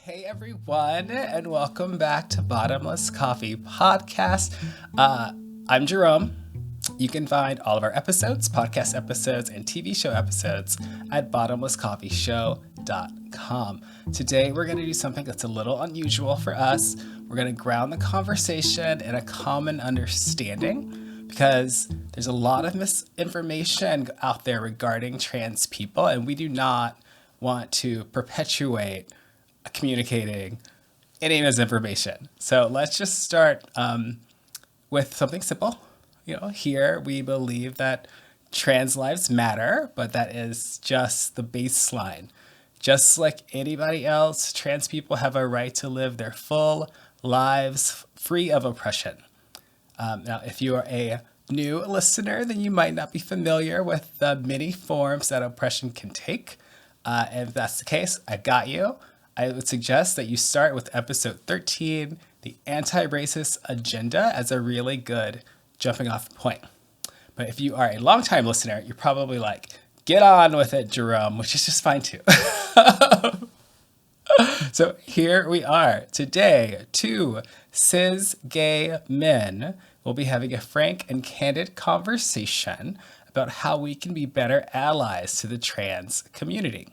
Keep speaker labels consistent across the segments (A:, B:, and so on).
A: Hey everyone, and welcome back to Bottomless Coffee Podcast. I'm Jerome. You can find all of our episodes, podcast episodes, and TV show episodes at bottomlesscoffeeshow.com. Today we're going to do something that's a little unusual for us. We're going to ground the conversation in a common understanding because there's a lot of misinformation out there regarding trans people, and we do not want to perpetuate communicating any misinformation. So let's just start with something simple. Here we believe that trans lives matter, but that is just the baseline. Just like anybody else, trans people have a right to live their full lives free of oppression. Now, if you are a new listener, then you might not be familiar with the many forms that oppression can take. And if that's the case, I got you. I would suggest that you start with episode 13, the anti-racist agenda, as a really good jumping off point. But if you are a longtime listener, you're probably like, get on with it, Jerome, which is just fine too. So here we are. Today, two cis-gay men will be having a frank and candid conversation about how we can be better allies to the trans community.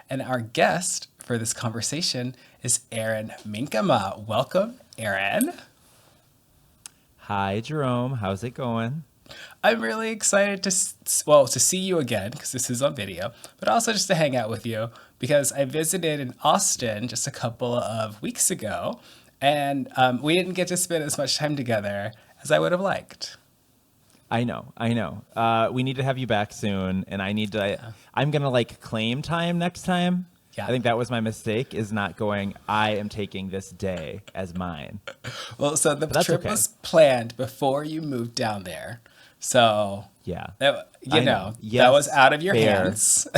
A: And our guest for this conversation is Ehren Minkema. Welcome, Ehren.
B: Hi, Jerome. How's it going?
A: I'm really excited to see you again, because this is on video, but also just to hang out with you, because I visited in Austin just a couple of weeks ago, and we didn't get to spend as much time together as I would have liked.
B: I know. We need to have you back soon, and I'm going to claim time next time.
A: Yeah.
B: I think that was my mistake, is not going, I am taking this day as mine.
A: Well, so the trip was planned before you moved down there. So,
B: yeah,
A: that was out of your
B: fair.
A: hands.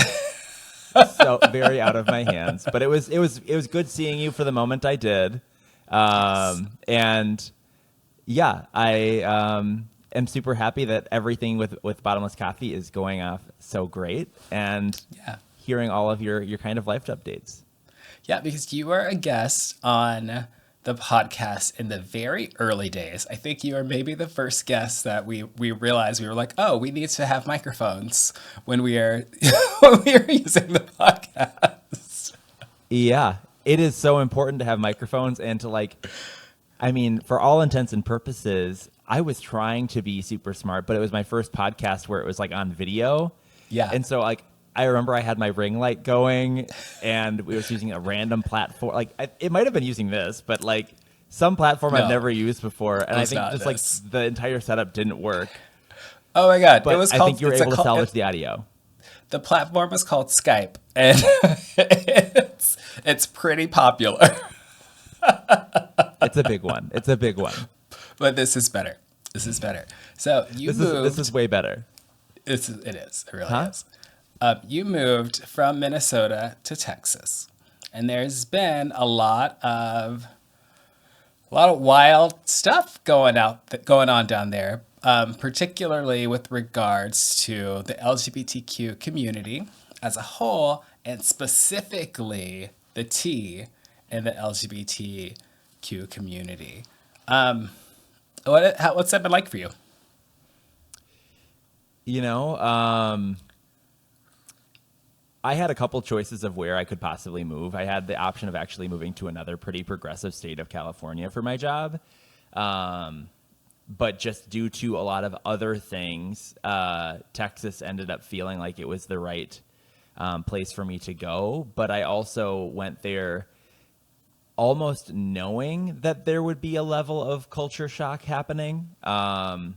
B: So very out of my hands, but it was good seeing you for the moment I did.
A: Yes.
B: And yeah, I am super happy that everything with Bottomless Coffee is going off so great, and hearing all of your kind of life updates.
A: Yeah, because you were a guest on the podcast in the very early days. I think you were maybe the first guest that we realized we were like, oh, we need to have microphones when we are using the podcast.
B: Yeah, it is so important to have microphones and to for all intents and purposes, I was trying to be super smart, but it was my first podcast where it was on video.
A: Yeah.
B: And so I remember I had my ring light going, and we was using a random platform. It might have been using this, but some platform I've never used before. And I think just the entire setup didn't work.
A: Oh my God.
B: But I think you were able to salvage the audio.
A: The platform was called Skype, and it's pretty popular.
B: It's a big one.
A: But this is better. So
B: this is way better.
A: It is. It really is. You moved from Minnesota to Texas, and there's been a lot of wild stuff going on down there, particularly with regards to the LGBTQ community as a whole, and specifically the T in the LGBTQ community. What's that been like for you?
B: I had a couple choices of where I could possibly move. I had the option of actually moving to another pretty progressive state of California for my job. But just due to a lot of other things, Texas ended up feeling like it was the right place for me to go. But I also went there almost knowing that there would be a level of culture shock happening. And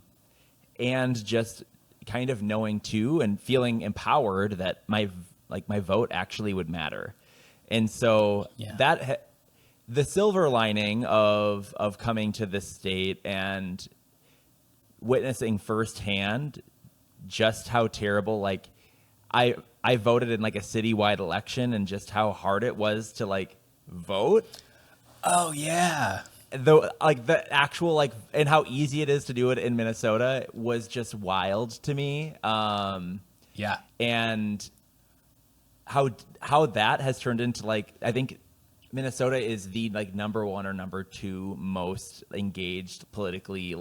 B: just kind of knowing too, and feeling empowered that my vote actually would matter. And so the silver lining of coming to this state and witnessing firsthand just how terrible, I voted in a citywide election, and just how hard it was to vote.
A: Oh yeah.
B: Though the actual and how easy it is to do it in Minnesota was just wild to me. And how that has turned into I think Minnesota is the number one or number two most engaged politically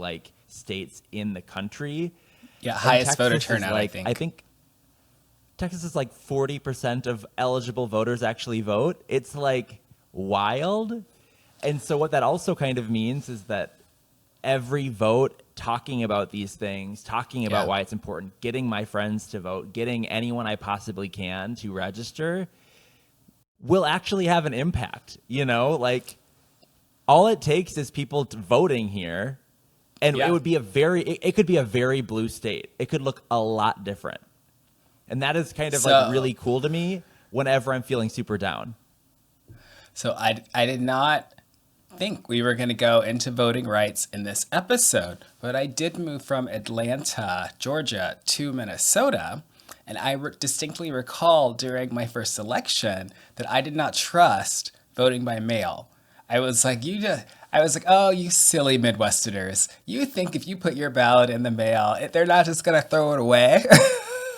B: states in the country.
A: Yeah,
B: And
A: highest voter turnout, I think.
B: I think Texas is 40% of eligible voters actually vote. It's wild. And so what that also kind of means is that every vote talking about these things, talking about why it's important, getting my friends to vote, getting anyone I possibly can to register will actually have an impact. All it takes is people voting here, and it would be it could be a very blue state. It could look a lot different. And that is kind of really cool to me whenever I'm feeling super down.
A: So I did not think we were going to go into voting rights in this episode, but I did move from Atlanta, Georgia to Minnesota. And I distinctly recall during my first election that I did not trust voting by mail. I was like, oh, you silly Midwesterners. You think if you put your ballot in the mail, they're not just going to throw it away?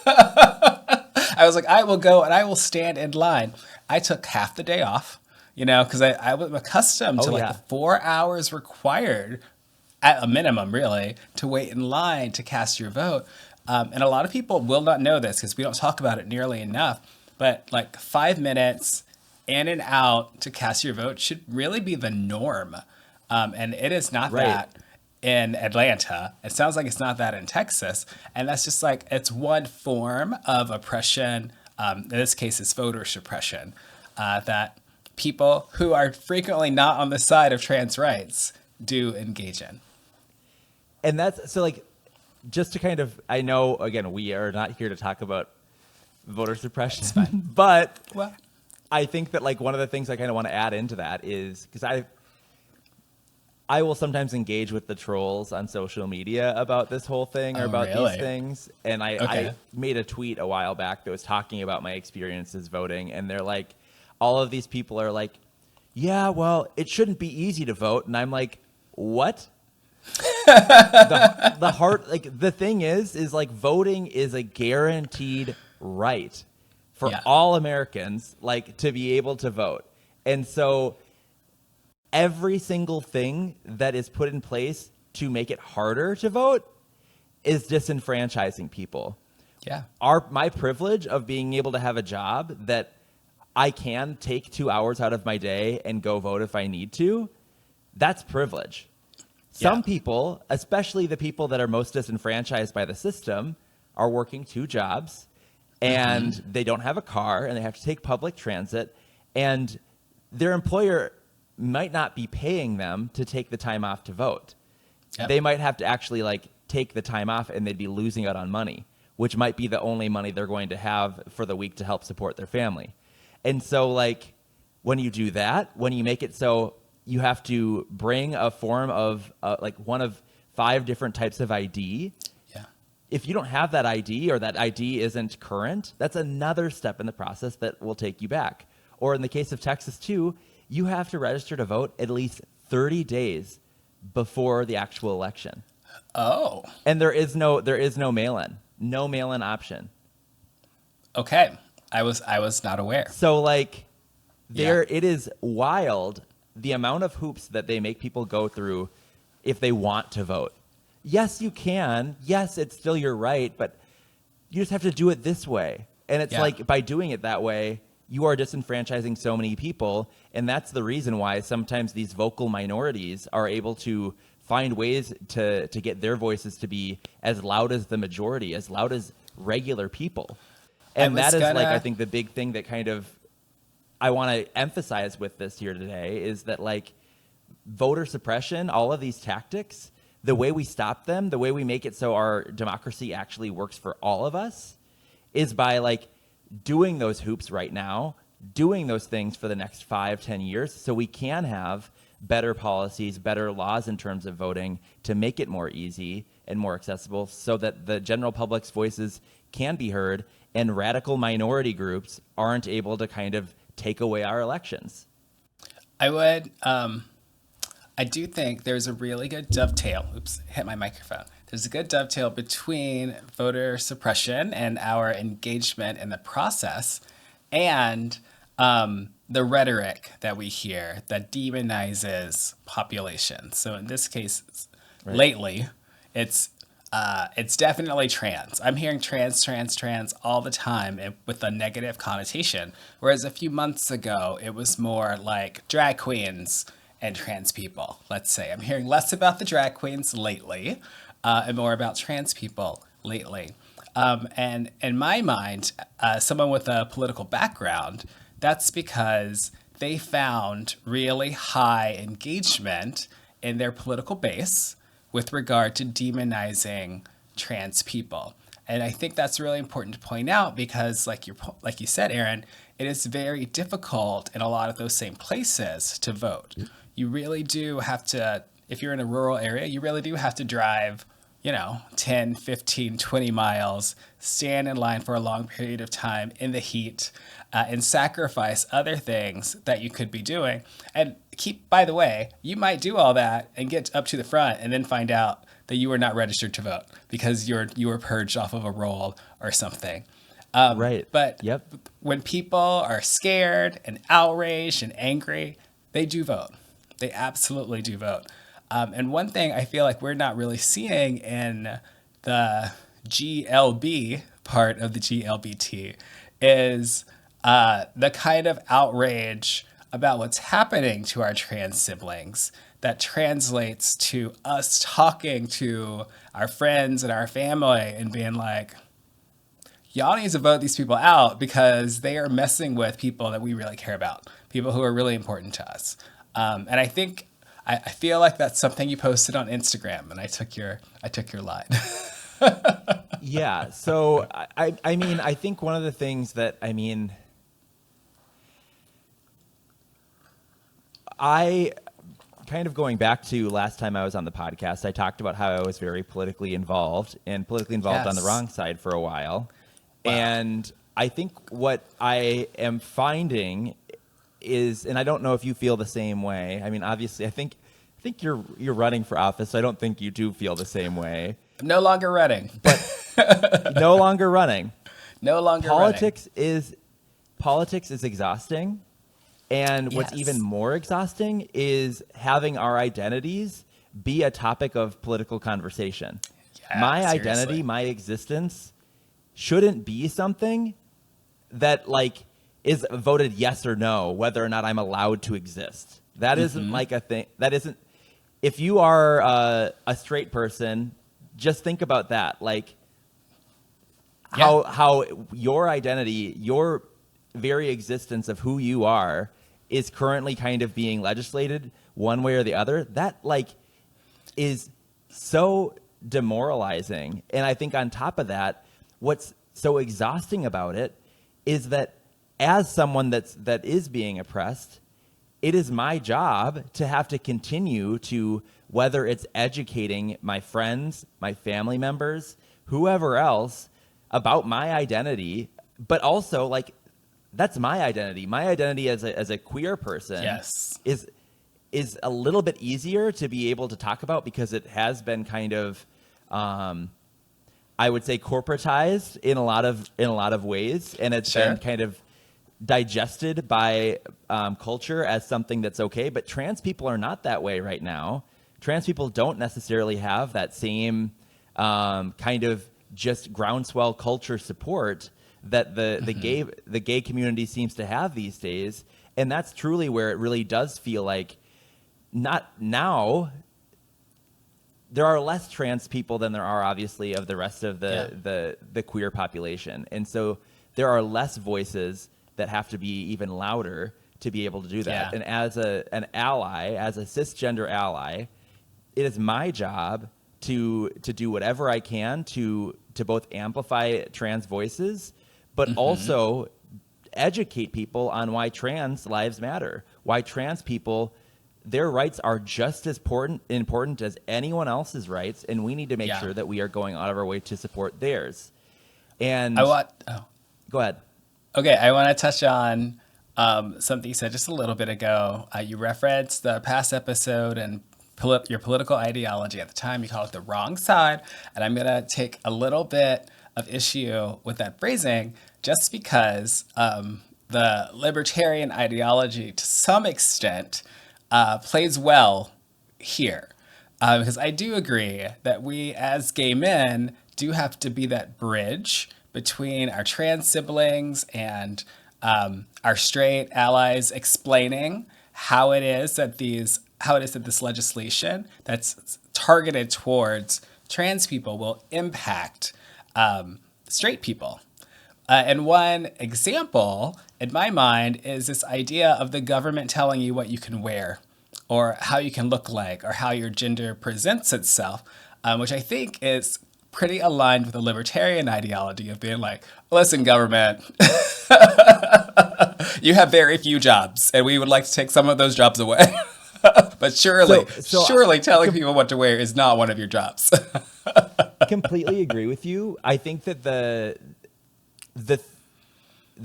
A: I was like, I will go and I will stand in line. I took half the day off, because I was accustomed to the 4 hours required at a minimum, really, to wait in line to cast your vote. And a lot of people will not know this because we don't talk about it nearly enough. But 5 minutes in and out to cast your vote should really be the norm. And it is not that in Atlanta. It sounds like it's not that in Texas. And that's just it's one form of oppression. In this case, it's voter suppression that people who are frequently not on the side of trans rights do engage in.
B: And that's so just to kind of, I know, again, we are not here to talk about voter suppression.
A: It's fine.
B: But I think that one of the things I kind of want to add into that is because I will sometimes engage with the trolls on social media about this whole thing or about these things. And I made a tweet a while back that was talking about my experiences voting. And they're all of these people are yeah, well, it shouldn't be easy to vote. And I'm like, what? The thing is voting is a guaranteed right for all Americans, to be able to vote. And so every single thing that is put in place to make it harder to vote is disenfranchising people.
A: Yeah.
B: My privilege of being able to have a job that I can take 2 hours out of my day and go vote if I need to, that's privilege. Some people, especially the people that are most disenfranchised by the system, are working 2 jobs and they don't have a car and they have to take public transit, and their employer might not be paying them to take the time off to vote. Yep. They might have to actually take the time off and they'd be losing out on money, which might be the only money they're going to have for the week to help support their family. And so when you do that, when you make it so you have to bring a form of one of 5 different types of ID.
A: Yeah.
B: If you don't have that ID or that ID isn't current, that's another step in the process that will take you back. Or in the case of Texas too, you have to register to vote at least 30 days before the actual election.
A: Oh.
B: And there is no mail-in, no mail-in option.
A: Okay. I was not aware.
B: So it is wild the amount of hoops that they make people go through if they want to vote. Yes, you can. Yes, it's still your right, but you just have to do it this way. And it's by doing it that way, you are disenfranchising so many people. And that's the reason why sometimes these vocal minorities are able to find ways to get their voices to be as loud as the majority, as loud as regular people. And that is I think the big thing that kind of I want to emphasize with this here today is that voter suppression, all of these tactics, the way we stop them, the way we make it so our democracy actually works for all of us is by doing those hoops right now, doing those things for the next 5-10 years so we can have better policies, better laws in terms of voting to make it more easy and more accessible so that the general public's voices can be heard and radical minority groups aren't able to kind of take away our elections.
A: I do think there's a really good dovetail. Oops, hit my microphone. There's a good dovetail between voter suppression and our engagement in the process and the rhetoric that we hear that demonizes populations. So in this case, lately, it's definitely trans. I'm hearing trans all the time with a negative connotation. Whereas a few months ago, it was more like drag queens and trans people, let's say. I'm hearing less about the drag queens lately and more about trans people lately. And in my mind, someone with a political background, that's because they found really high engagement in their political base with regard to demonizing trans people. And I think that's really important to point out because, like you said, Ehren, it is very difficult in a lot of those same places to vote. You really do have to, if you're in a rural area, you really do have to drive, 10, 15, 20 miles, stand in line for a long period of time in the heat, and sacrifice other things that you could be doing. And by the way, you might do all that and get up to the front and then find out that you were not registered to vote because you were purged off of a roll or something.
B: Right.
A: But
B: Yep.
A: when people are scared and outraged and angry, they do vote. They absolutely do vote. And one thing I feel like we're not really seeing in the GLB part of the GLBT is the kind of outrage about what's happening to our trans siblings that translates to us talking to our friends and our family and being like, y'all need to vote these people out because they are messing with people that we really care about, people who are really important to us. And I think I feel like that's something you posted on Instagram, and I took your line.
B: Yeah. So I mean, I think one of the things that I kind of going back to last time I was on the podcast, I talked about how I was very politically involved on the wrong side for a while. Wow. And I think what I am finding is, and I don't know if you feel the same way. I mean, obviously, I think you're running for office. So I don't think you do feel the same way.
A: I'm no longer running.
B: But no longer running.
A: No longer
B: politics
A: running.
B: Politics is exhausting. And what's even more exhausting is having our identities be a topic of political conversation. Yeah, my identity, my existence shouldn't be something that is voted yes or no, whether or not I'm allowed to exist. That isn't like a thing. That isn't, if you are a straight person, just think about that. How your identity, your very existence of who you are is currently kind of being legislated one way or the other. That is so demoralizing. And I think on top of that, what's so exhausting about it is that as someone that is being oppressed, it is my job to have to continue to, whether it's educating my friends, my family members, whoever else about my identity, but also that's my identity. My identity as a queer person is a little bit easier to be able to talk about because it has been kind of, I would say, corporatized in a lot of ways, and it's been kind of digested by culture as something that's okay. But trans people are not that way right now. Trans people don't necessarily have that same kind of just groundswell culture support that the gay community seems to have these days. And that's truly where it really does feel like, not now, there are less trans people than there are obviously of the rest of the queer population. And so there are less voices that have to be even louder to be able to do that. And as an ally, as a cisgender ally, it is my job to do whatever I can to both amplify trans voices, but also educate people on why trans lives matter, why trans people, their rights are just as important as anyone else's rights, and we need to make sure that we are going out of our way to support theirs. And go ahead.
A: Okay, I want to touch on something you said just a little bit ago. You referenced the past episode and your political ideology at the time. You call it the wrong side, and I'm going to take a little bit of issue with that phrasing just because the libertarian ideology, to some extent, plays well here. Because I do agree that we as gay men do have to be that bridge between our trans siblings and our straight allies, explaining how it is that this legislation that's targeted towards trans people will impact straight people. And one example in my mind is this idea of the government telling you what you can wear or how you can look like or how your gender presents itself, which I think is pretty aligned with the libertarian ideology of being like, listen, government, you have very few jobs and we would like to take some of those jobs away. But surely telling people what to wear is not one of your jobs.
B: Completely agree with you. I think that the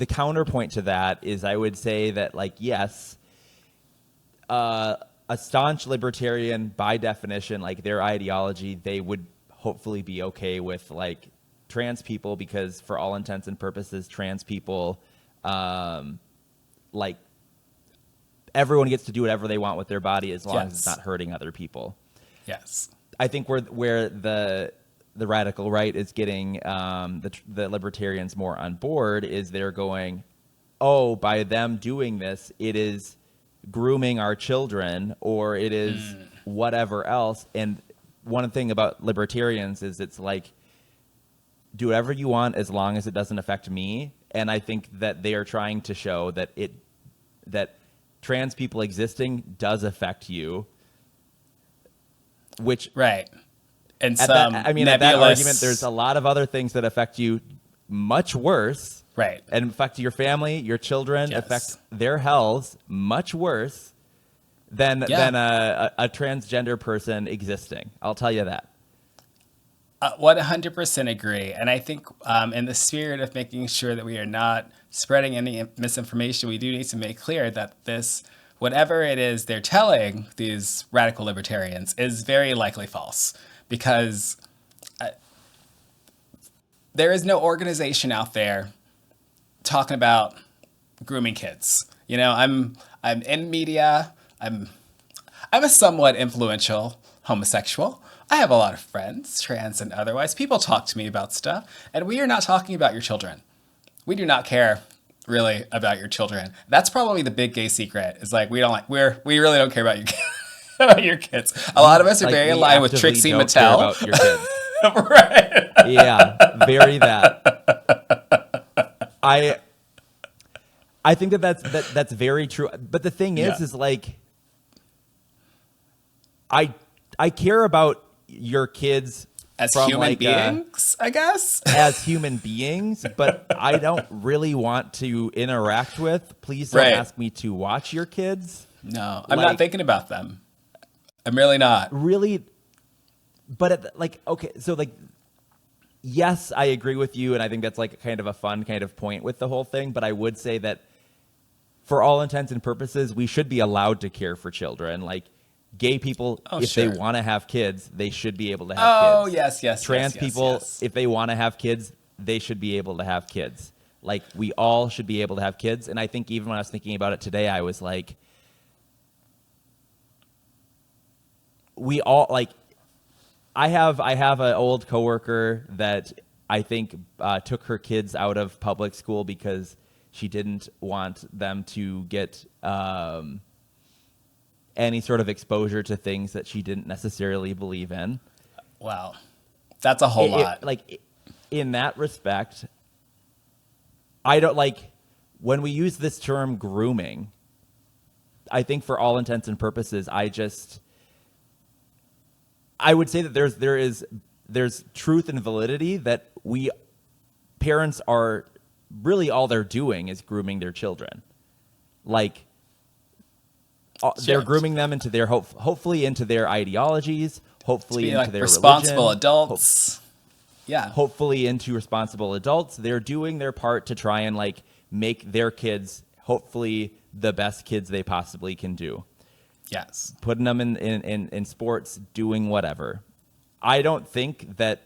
B: counterpoint to that is I would say that, like, yes, a staunch libertarian, by definition, like their ideology, they would hopefully be okay with like trans people, because for all intents and purposes, trans people, like, everyone gets to do whatever they want with their body as long as it's not hurting other people.
A: Yes.
B: I think where the radical right is getting the libertarians more on board is they're going, oh, by them doing this, it is grooming our children, or it is whatever else. And one thing about libertarians is it's like, do whatever you want as long as it doesn't affect me. And I think that they are trying to show that that trans people existing does affect you, which
A: right. And
B: at that argument, there's a lot of other things that affect you much worse,
A: right?
B: And affect your family, your children, affect their health much worse than a transgender person existing. I'll tell you that.
A: 100% agree. And I think in the spirit of making sure that we are not spreading any misinformation, we do need to make clear that this, whatever it is they're telling these radical libertarians, is very likely false. Because there is no organization out there talking about grooming kids. You know, I'm in media. I'm a somewhat influential homosexual. I have a lot of friends, trans and otherwise. People talk to me about stuff, and we are not talking about your children. We do not care really about your children. That's probably the big gay secret. Is like we really don't care about you. About your kids. A lot of us are very in line with Trixie Mattel.
B: About your kids.
A: Right.
B: Yeah, very that. I think that's very true. But the thing is like, I care about your kids
A: as human beings, I guess.
B: As human beings, but I don't really want to interact with. Please don't ask me to watch your kids.
A: No, I'm not thinking about them. I'm really not.
B: Really? But okay, so like, yes, I agree with you, and I think that's like kind of a fun kind of point with the whole thing, but I would say that for all intents and purposes, we should be allowed to care for children. Like, gay people, if they want to have kids, they should be able to have kids.
A: Oh, yes.
B: Trans people, if they want to have kids, they should be able to have kids. Like, we all should be able to have kids, and I think even when I was thinking about it today, I was like, we all, like, I have an old coworker that I think took her kids out of public school because she didn't want them to get any sort of exposure to things that she didn't necessarily believe in.
A: Wow. That's a whole lot.
B: Like, in that respect, I don't like when we use this term grooming. I think for all intents and purposes, I would say that there's truth and validity that parents are really all they're doing is grooming their children. Like, they're grooming them into their hopefully into their ideologies, hopefully into their
A: responsible
B: religion,
A: adults.
B: Hopefully into responsible adults. They're doing their part to try and like make their kids hopefully the best kids they possibly can do.
A: Yes.
B: Putting them in sports, doing whatever. I don't think that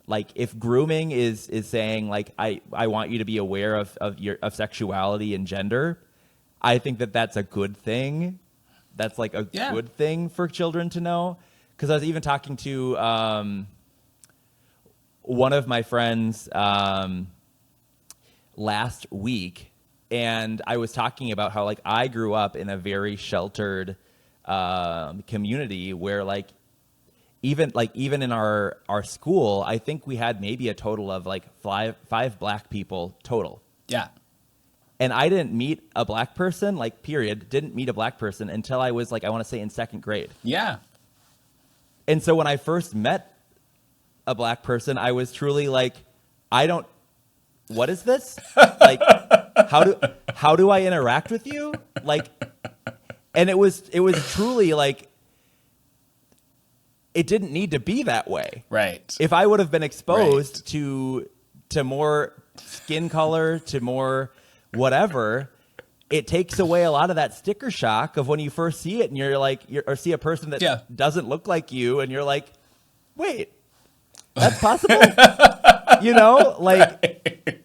B: Like if grooming is saying like I want you to be aware of sexuality and gender, I think that's a good thing. That's like a good thing for children to know. Because I was even talking to one of my friends last week, and I was talking about how like I grew up in a very sheltered community where like even in our school, I think we had maybe a total of like five black people total.
A: Yeah.
B: And I didn't meet a black person, like period, didn't meet a black person until I was like, I want to say in second grade.
A: Yeah.
B: And so when I first met a black person, I was truly like, what is this? Like, how do I interact with you? Like, and it was truly like, it didn't need to be that way.
A: Right.
B: If I would have been exposed to more skin color, to more whatever, it takes away a lot of that sticker shock of when you first see it and you're like, or see a person that doesn't look like you and you're like, wait, that's possible? You know, like,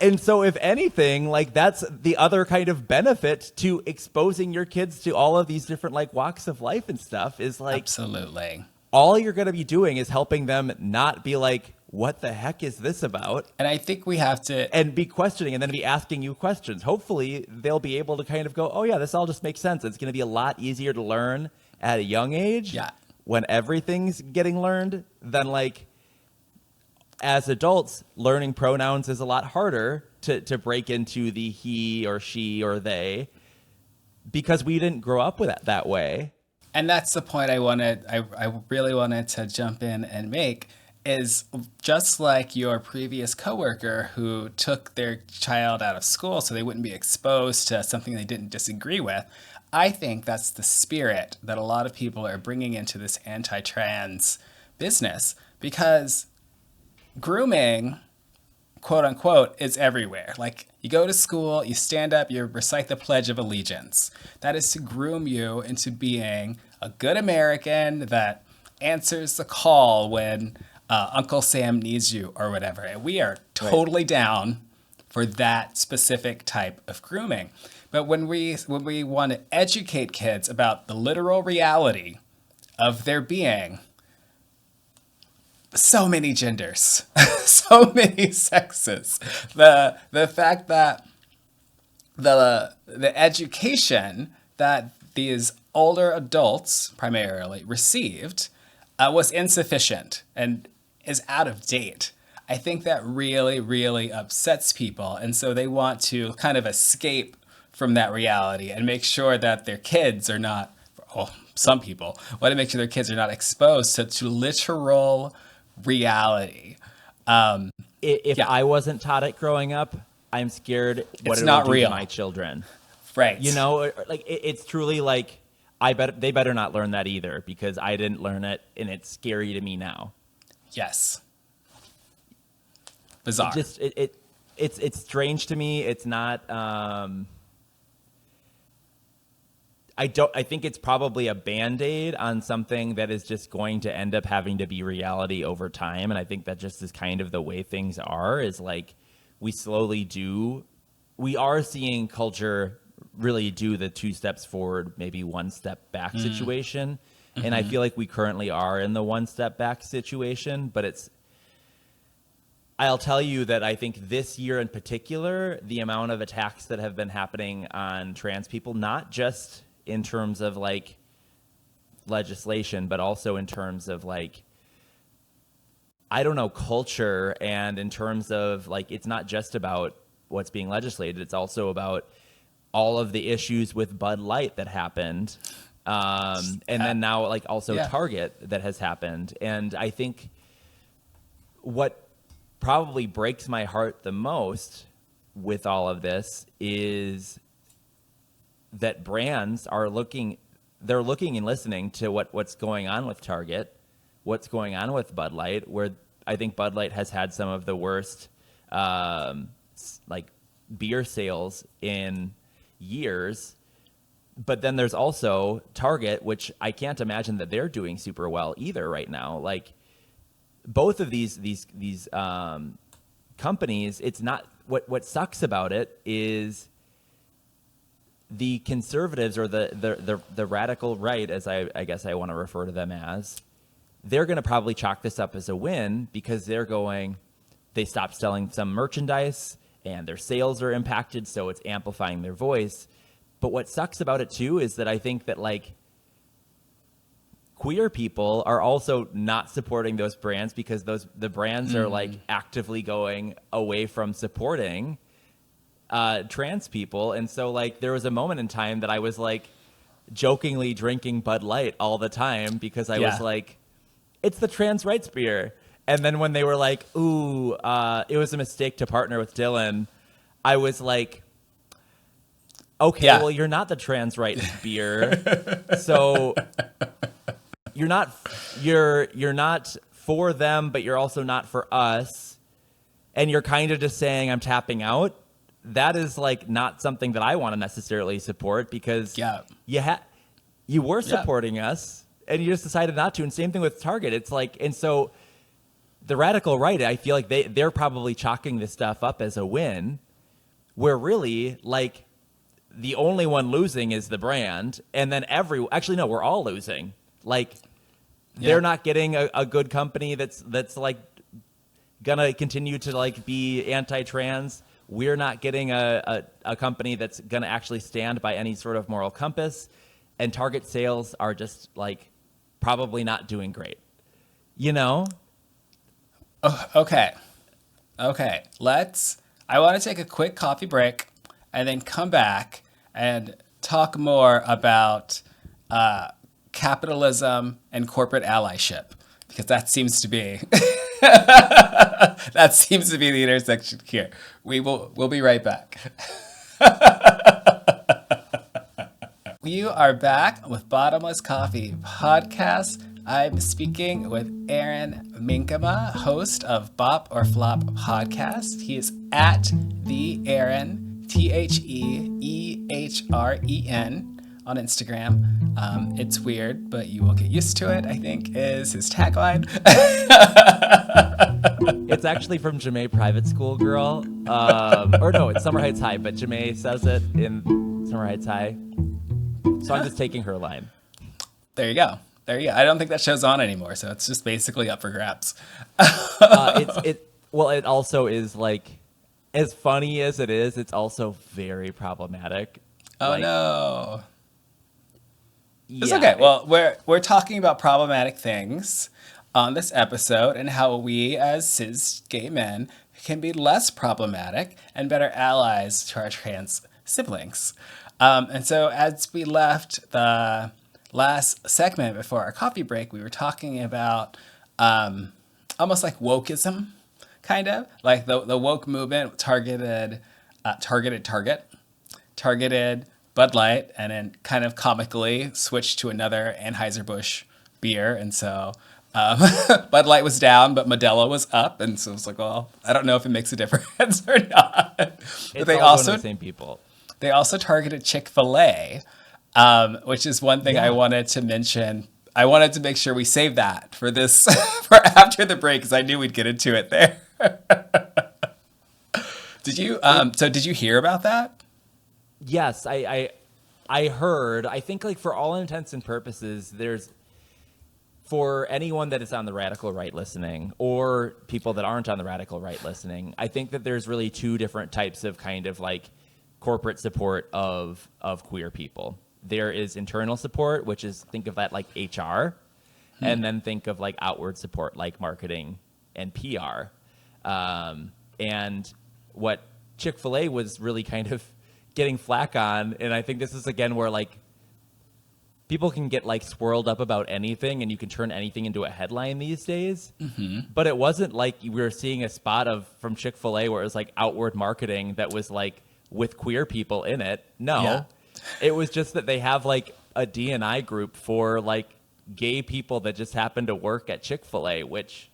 B: and so if anything, like that's the other kind of benefit to exposing your kids to all of these different like walks of life and stuff is like,
A: absolutely,
B: all you're going to be doing is helping them not be like, what the heck is this about?
A: And I think we have to,
B: and be questioning and then be asking you questions. Hopefully they'll be able to kind of go, oh yeah, this all just makes sense. It's going to be a lot easier to learn at a young age when everything's getting learned than like, as adults, learning pronouns is a lot harder to break into the he or she or they because we didn't grow up with it that way.
A: And that's the point I really wanted to jump in and make is just like your previous coworker who took their child out of school so they wouldn't be exposed to something they didn't disagree with. I think that's the spirit that a lot of people are bringing into this anti-trans business because grooming, quote unquote, is everywhere. Like you go to school, you stand up, you recite the Pledge of Allegiance. That is to groom you into being a good American that answers the call when Uncle Sam needs you or whatever. And we are totally down for that specific type of grooming. But when we want to educate kids about the literal reality of their being, so many genders, so many sexes. The fact that the education that these older adults primarily received was insufficient and is out of date. I think that really, really upsets people. And so they want to kind of escape from that reality and make sure that their kids are not, well, some people want to make sure their kids are not exposed to literal reality.
B: If I wasn't taught it growing up, I'm scared what
A: it's
B: it
A: not
B: will do
A: real
B: to my children.
A: Right.
B: You know, like it's truly like they better not learn that either because I didn't learn it and it's scary to me now.
A: Yes. Bizarre.
B: It's strange to me. It's not. I think it's probably a Band-Aid on something that is just going to end up having to be reality over time. And I think that just is kind of the way things are, is like we are seeing culture really do the 2 steps forward, maybe 1 step back situation. Mm-hmm. And I feel like we currently are in the 1 step back situation, but I'll tell you that I think this year in particular, the amount of attacks that have been happening on trans people, not just in terms of like legislation, but also in terms of like, I don't know, culture, and in terms of like, it's not just about what's being legislated. It's also about all of the issues with Bud Light that happened. And then now like also Target that has happened. And I think what probably breaks my heart the most with all of this is that brands are looking and listening to what's going on with Target, what's going on with Bud Light, where I think Bud Light has had some of the worst like beer sales in years. But then there's also Target, which I can't imagine that they're doing super well either right now. Like both of these companies, it's not what sucks about it is the conservatives or the radical right, as I guess I want to refer to them as, they're going to probably chalk this up as a win because they stopped selling some merchandise and their sales are impacted, so it's amplifying their voice. But what sucks about it too is that I think that like queer people are also not supporting those brands because the brands are like actively going away from supporting trans people. And so like there was a moment in time that I was like jokingly drinking Bud Light all the time because I was like, it's the trans rights beer. And then when they were like, ooh, it was a mistake to partner with Dylan, I was like, okay, well, you're not the trans rights beer. So you're not for them, but you're also not for us. And you're kind of just saying I'm tapping out. That is like not something that I want to necessarily support because you were supporting us and you just decided not to. And same thing with Target. It's like, and so the radical right, I feel like they're probably chalking this stuff up as a win, where really like the only one losing is the brand. And then actually, no, we're all losing. Like they're not getting a good company that's like gonna continue to like be anti-trans. We're not getting a company that's gonna actually stand by any sort of moral compass. And Target sales are just like probably not doing great, you know?
A: Oh, okay. I want to take a quick coffee break and then come back and talk more about capitalism and corporate allyship, because that seems to be the intersection here. We'll be right back. We are back with Bottomless Coffee Podcast. I'm speaking with Ehren Minkema, host of Bop or Flop Podcast. He is at the Ehren, TheEhren, on Instagram. It's weird, but you will get used to it, I think, is his tagline.
B: It's actually from Jamae Private School Girl. Or no, it's Summer Heights High, but Jamae says it in Summer Heights High. So I'm just taking her line.
A: There you go. I don't think that show's on anymore, so it's just basically up for grabs.
B: It also is like, as funny as it is, it's also very problematic.
A: Oh no. It's okay. Well, we're talking about problematic things on this episode and how we as cis-gay men can be less problematic and better allies to our trans siblings. And so as we left the last segment before our coffee break, we were talking about almost like wokeism, kind of like the woke movement targeted Bud Light, and then kind of comically switched to another Anheuser-Busch beer. And so Bud Light was down, but Modelo was up. And so it's like, well, I don't know if it makes a difference or not. But
B: they also the same people.
A: They also targeted Chick-fil-A, which is one thing I wanted to mention. I wanted to make sure we save that for this for after the break, because I knew we'd get into it there. Did you? So did you hear about that?
B: Yes, I heard. I think like for all intents and purposes, there's, for anyone that is on the radical right listening or people that aren't on the radical right listening, I think that there's really two different types of kind of like corporate support of queer people. There is internal support, which is, think of that like HR, and then think of like outward support like marketing and PR. And what Chick-fil-A was really kind of getting flack on, and I think this is again where like people can get like swirled up about anything and you can turn anything into a headline these days. But it wasn't like we were seeing a spot from Chick-fil-A where it was like outward marketing that was like with queer people in it. No, it was just that they have like a D&I group for like gay people that just happen to work at Chick-fil-A, which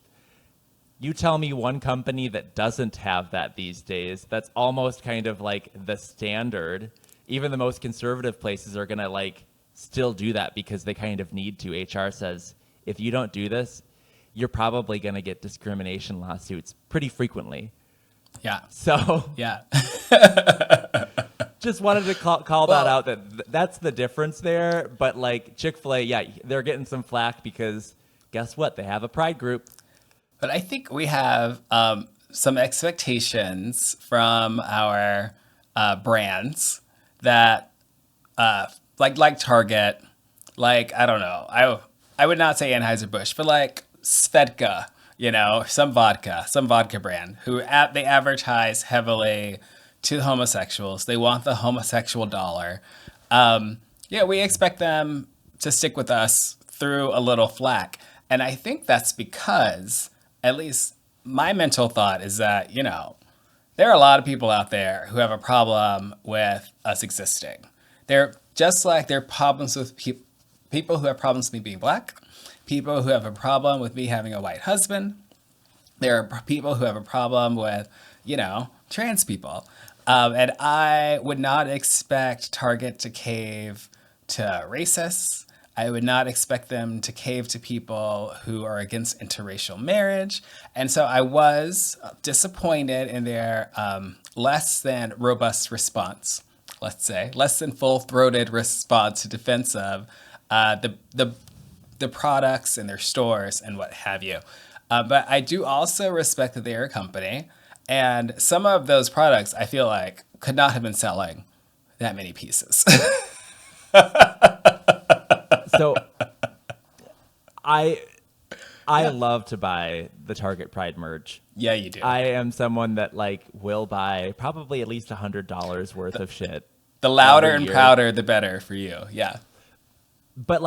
B: you tell me one company that doesn't have that these days. That's almost kind of like the standard. Even the most conservative places are going to like still do that because they kind of need to. HR says, if you don't do this, you're probably going to get discrimination lawsuits pretty frequently.
A: Yeah.
B: So
A: Yeah.
B: just wanted to call that out, that's the difference there. But like Chick-fil-A, yeah, they're getting some flack because guess what? They have a pride group.
A: But I think we have some expectations from our brands that, like Target, like, I don't know, I would not say Anheuser-Busch, but like Svedka, some vodka brand who they advertise heavily to homosexuals. They want the homosexual dollar. We expect them to stick with us through a little flack. And I think that's because, at least my mental thought is that, there are a lot of people out there who have a problem with us existing. They're just like there are problems with people who have problems with me being black, people who have a problem with me having a white husband. There are people who have a problem with, trans people. And I would not expect Target to cave to racists. I would not expect them to cave to people who are against interracial marriage. And so I was disappointed in their less than robust response, let's say, less than full-throated response to defense of the products in their stores and what have you. But I do also respect that they are a company. And some of those products, I feel like, could not have been selling that many pieces.
B: So I love to buy the Target Pride merch.
A: Yeah, you do.
B: I am someone that will buy probably at least $100 worth of shit.
A: The louder and prouder, the better for you. Yeah.
B: But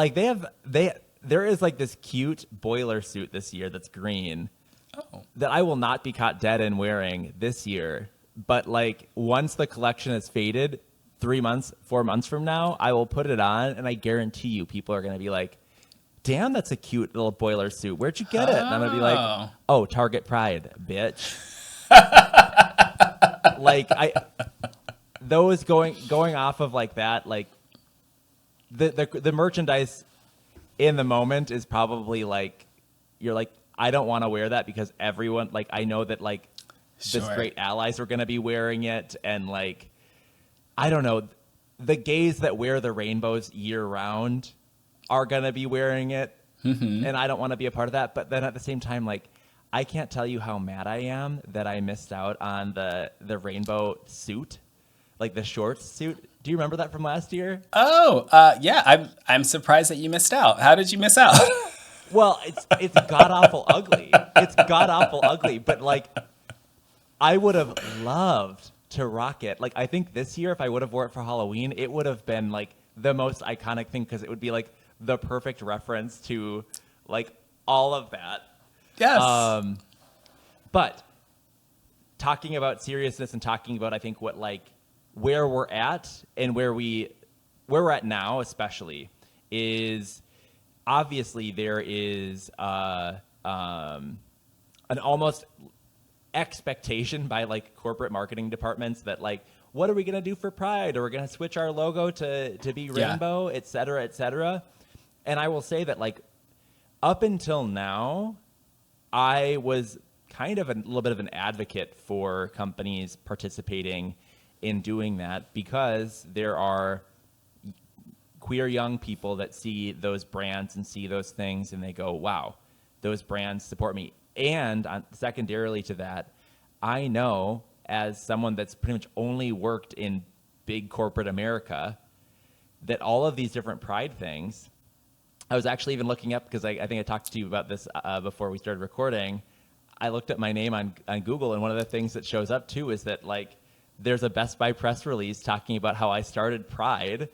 B: there is this cute boiler suit this year that's green.
A: Oh.
B: That I will not be caught dead in wearing this year. But once the collection has faded, 3 months, 4 months from now, I will put it on, and I guarantee you people are going to be like, damn, that's a cute little boiler suit. Where'd you get it? And I'm going to be like, oh, Target Pride, bitch. Those going off of that, the merchandise in the moment is probably you're I don't want to wear that because everyone, I know that
A: Sure.
B: the straight allies are going to be wearing it. And I don't know, the gays that wear the rainbows year round are going to be wearing it. Mm-hmm. And I don't want to be a part of that. But then at the same time, I can't tell you how mad I am that I missed out on the rainbow suit, the shorts suit. Do you remember that from last year?
A: Oh, yeah. I'm surprised that you missed out. How did you miss out?
B: Well, it's god awful ugly. It's god awful ugly. But I would have loved to rock it. I think this year, if I would have wore it for Halloween, it would have been the most iconic thing because it would be the perfect reference to all of that.
A: Yes.
B: But talking about seriousness and talking about, I think, what where we're at and where we're at now, especially, is obviously there is an almost expectation by corporate marketing departments that what are we going to do for Pride? Or we're going to switch our logo to be rainbow, et cetera, et cetera. And I will say that up until now, I was kind of a little bit of an advocate for companies participating in doing that because there are queer young people that see those brands and see those things and they go, wow, those brands support me. And secondarily to that, I know as someone that's pretty much only worked in big corporate America that all of these different pride things, I was actually even looking up because I think I talked to you about this before we started recording. I looked at my name on Google, and one of the things that shows up too is that there's a Best Buy press release talking about how I started Pride,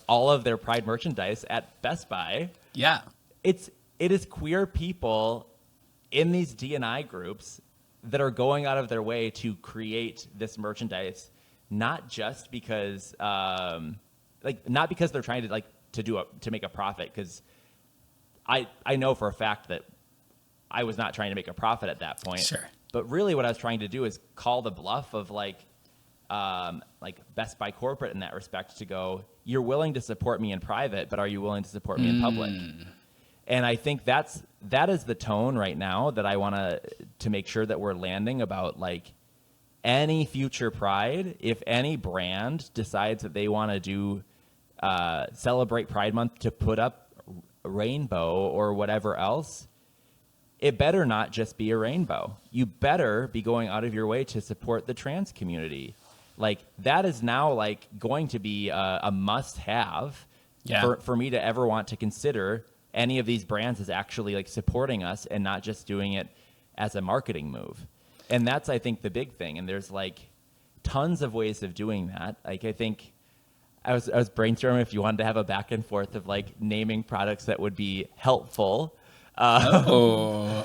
B: all of their Pride merchandise at Best Buy.
A: Yeah.
B: It is queer people in these D&I groups that are going out of their way to create this merchandise, not just because not because they're trying to make a profit, because I know for a fact that I was not trying to make a profit at that point.
A: Sure.
B: But really what I was trying to do is call the bluff of Best Buy corporate in that respect to go, you're willing to support me in private, but are you willing to support me in public? And I think that's that is the tone right now that I want to make sure that we're landing about, like, any future Pride. If any brand decides that they want to do celebrate Pride Month to put up a rainbow or whatever else, it better not just be a rainbow. You better be going out of your way to support the trans community. Like, that is now, like, going to be a must-have for me to ever want to consider any of these brands as actually, like, supporting us and not just doing it as a marketing move. And that's, I think, the big thing. And there's, like, tons of ways of doing that. Like, I think I was brainstorming if you wanted to have a back and forth of, like, naming products that would be helpful for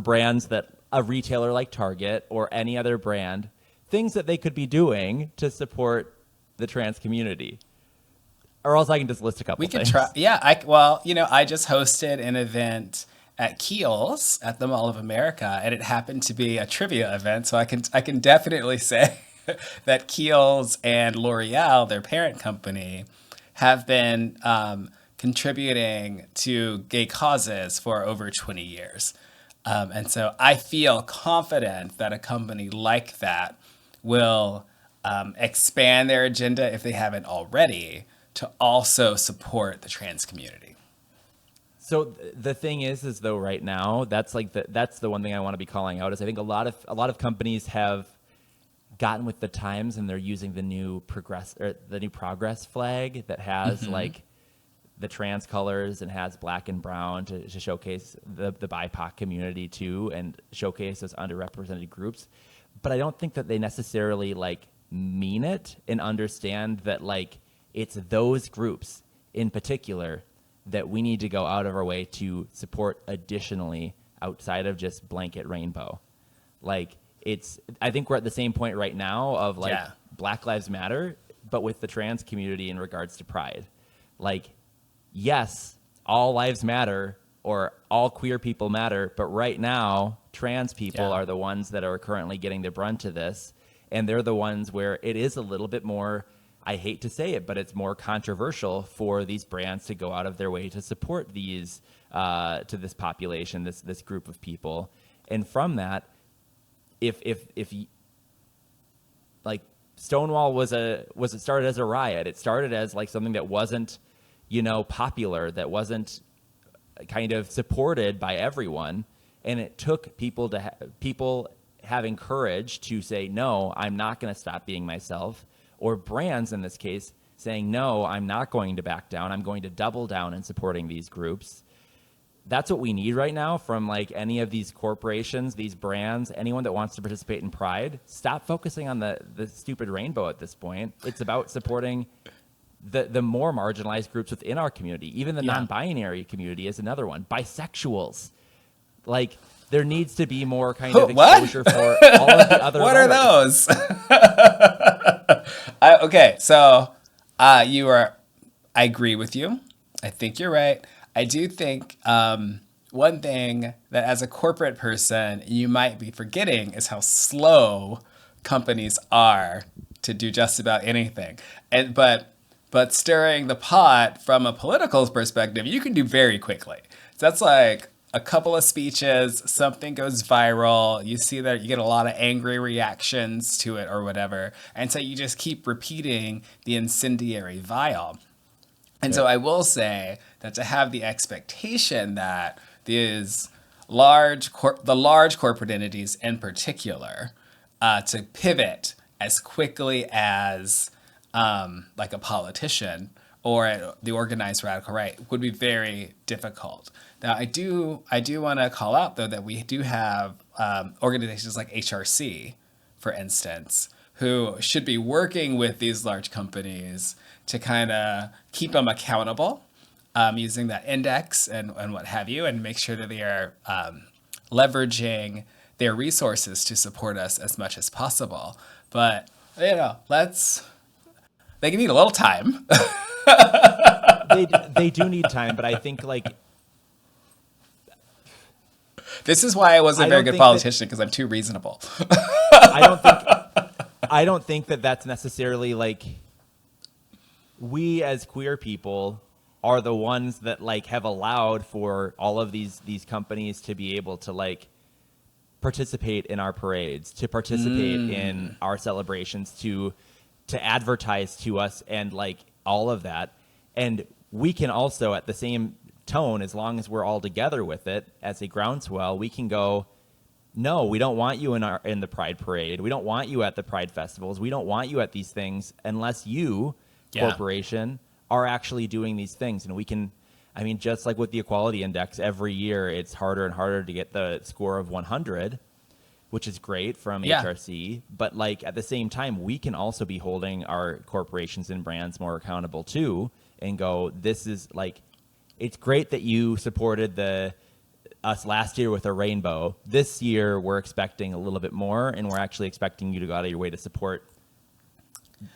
B: brands that a retailer like Target or any other brand, things that they could be doing to support the trans community. Or else I can just list a couple things. We could try.
A: Yeah. I just hosted an event at Kiehl's at the Mall of America, and it happened to be a trivia event. So I can definitely say that Kiehl's and L'Oreal, their parent company, have been contributing to gay causes for over 20 years. And so I feel confident that a company like that will expand their agenda, if they haven't already, to also support the trans community.
B: So the thing is though, right now, that's the one thing I want to be calling out is I think a lot of companies have gotten with the times, and they're using the new progress flag that has like the trans colors and has black and brown to showcase the BIPOC community too, and showcase those underrepresented groups. But I don't think that they necessarily, like, mean it and understand that, like, it's those groups in particular that we need to go out of our way to support additionally outside of just blanket rainbow. Like, I think we're at the same point right now of, like, Black Lives Matter, but with the trans community in regards to Pride. Like, yes, all lives matter or all queer people matter, but right now, trans people are the ones that are currently getting the brunt of this. And they're the ones where it is a little bit more, I hate to say it, but it's more controversial for these brands to go out of their way to support these, to this population, this group of people. And from that, if like, Stonewall was it started as a riot. It started as, like, something that wasn't, popular, that wasn't kind of supported by everyone. And it took people people having courage to say, no, I'm not going to stop being myself. Or brands in this case saying, no, I'm not going to back down. I'm going to double down in supporting these groups. That's what we need right now from, like, any of these corporations, these brands, anyone that wants to participate in Pride. Stop focusing on the stupid rainbow at this point. It's about supporting the more marginalized groups within our community. Even the non-binary community is another one. Bisexuals. Like, there needs to be more kind of exposure for all of the other
A: What are those? Okay, so I agree with you. I think you're right. I do think one thing that as a corporate person you might be forgetting is how slow companies are to do just about anything. But stirring the pot from a political perspective, you can do very quickly. So that's like a couple of speeches, something goes viral, you see that you get a lot of angry reactions to it or whatever. And so you just keep repeating the incendiary vial. And so I will say that to have the expectation that these the large corporate entities in particular, to pivot as quickly as like a politician or the organized radical right would be very difficult. Now, I do want to call out, though, that we do have organizations like HRC, for instance, who should be working with these large companies to kind of keep them accountable, using that index and what have you, and make sure that they are leveraging their resources to support us as much as possible. But, they can need a little time.
B: They do need time, but I think, like,
A: this is why I wasn't a very good politician, because I'm too reasonable.
B: I don't think that that's necessarily, like, we as queer people are the ones that like have allowed for all of these companies to be able to like participate in our parades, to participate in our celebrations, to advertise to us, and like all of that. And we can also, at the same tone, as long as we're all together with it as a groundswell, we can go, no, we don't want you in the Pride Parade. We don't want you at the Pride festivals. We don't want you at these things unless you, corporation, are actually doing these things. And we can, I mean, just like with the Equality Index, every year it's harder and harder to get the score of 100, which is great from HRC. But like at the same time, we can also be holding our corporations and brands more accountable too, and go, this is like, it's great that you supported us last year with a rainbow. This year we're expecting a little bit more, and we're actually expecting you to go out of your way to support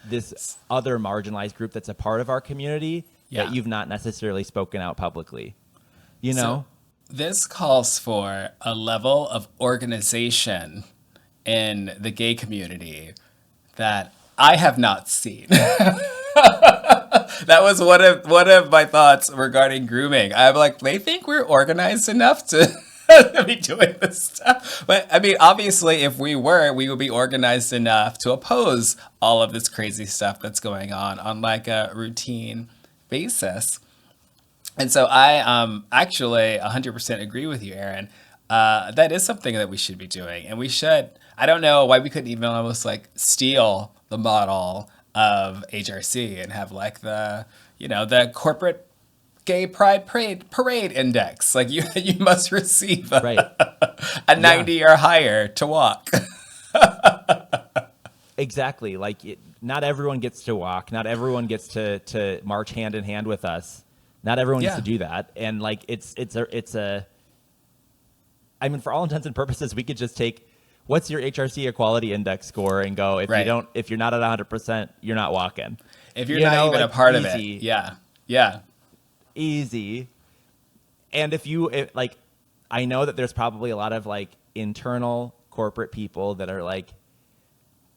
B: this other marginalized group that's a part of our community that you've not necessarily spoken out publicly. You know?
A: So this calls for a level of organization in the gay community that I have not seen. That was one of my thoughts regarding grooming. I'm like, they think we're organized enough to be doing this stuff. But I mean, obviously, if we were, we would be organized enough to oppose all of this crazy stuff that's going on like a routine basis. And so I actually 100% agree with you, Erin. That is something that we should be doing. And we should, I don't know why we couldn't even almost like steal the model of HRC and have like the corporate gay pride parade index. Like you must receive a 90 or higher to walk.
B: Exactly. Like not everyone gets to walk. Not everyone gets to march hand in hand with us. Not everyone gets to do that. And like it's a I mean, for all intents and purposes, we could just take what's your HRC equality index score and go, if you're not at 100%, you're not walking.
A: If you're not even a part of it. Yeah.
B: Easy. And I know that there's probably a lot of like internal corporate people that are like,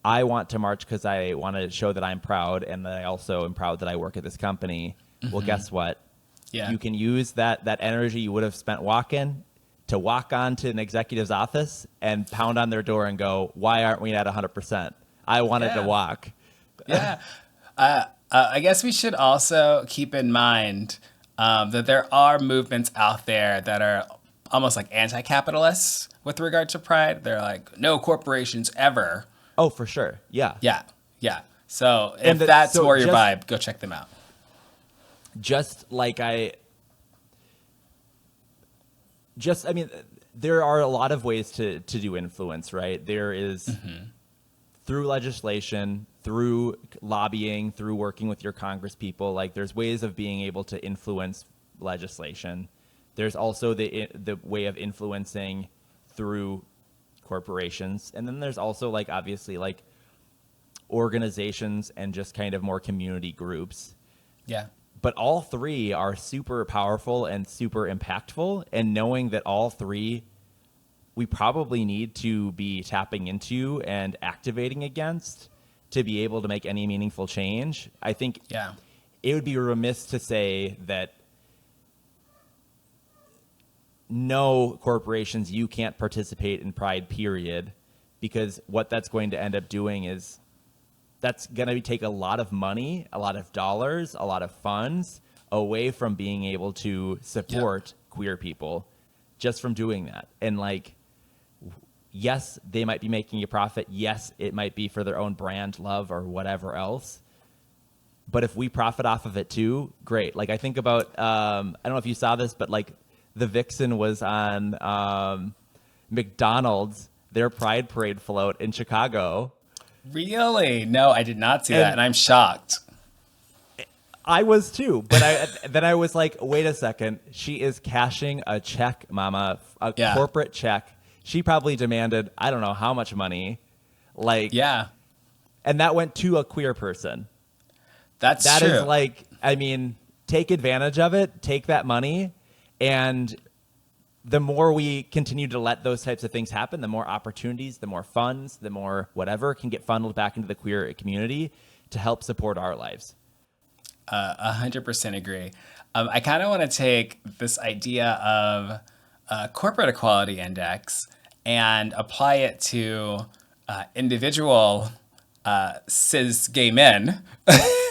B: I want to march because I want to show that I'm proud, and that I also am proud that I work at this company. Mm-hmm. Well, guess what? Yeah. You can use that energy you would have spent walking to walk on to an executive's office and pound on their door and go, why aren't we at 100%? I wanted to walk.
A: Yeah. I guess we should also keep in mind that there are movements out there that are almost like anti-capitalists with regard to pride. They're like, no corporations ever.
B: Oh, for sure. Yeah.
A: Yeah. So if that's more your vibe, go check them out.
B: Just like I mean, there are a lot of ways to do influence, right? There is through legislation, through lobbying, through working with your Congress people. Like there's ways of being able to influence legislation. There's also the way of influencing through corporations. And then there's also like obviously like organizations and just kind of more community groups. Yeah. But all three are super powerful and super impactful. And knowing that all three we probably need to be tapping into and activating against to be able to make any meaningful change, I think it would be remiss to say that no corporations, you can't participate in Pride, period, because what that's going to end up doing is that's going to take a lot of money, a lot of dollars, a lot of funds away from being able to support queer people just from doing that. And like, yes, they might be making a profit. Yes, it might be for their own brand love or whatever else. But if we profit off of it too, great. Like I think about, I don't know if you saw this, but like the Vixen was on McDonald's, their Pride Parade float in Chicago.
A: Really? No, I did not see that, and I'm shocked.
B: I was too, but then I was like, wait a second. She is cashing a check, mama, a corporate check. She probably demanded, I don't know how much money. Like, and that went to a queer person. That true. Is like, I mean, take advantage of it, take that money, and the more we continue to let those types of things happen, the more opportunities, the more funds, the more whatever can get funneled back into the queer community to help support our lives.
A: 100% agree. I kind of want to take this idea of corporate equality index and apply it to individual cis-gay men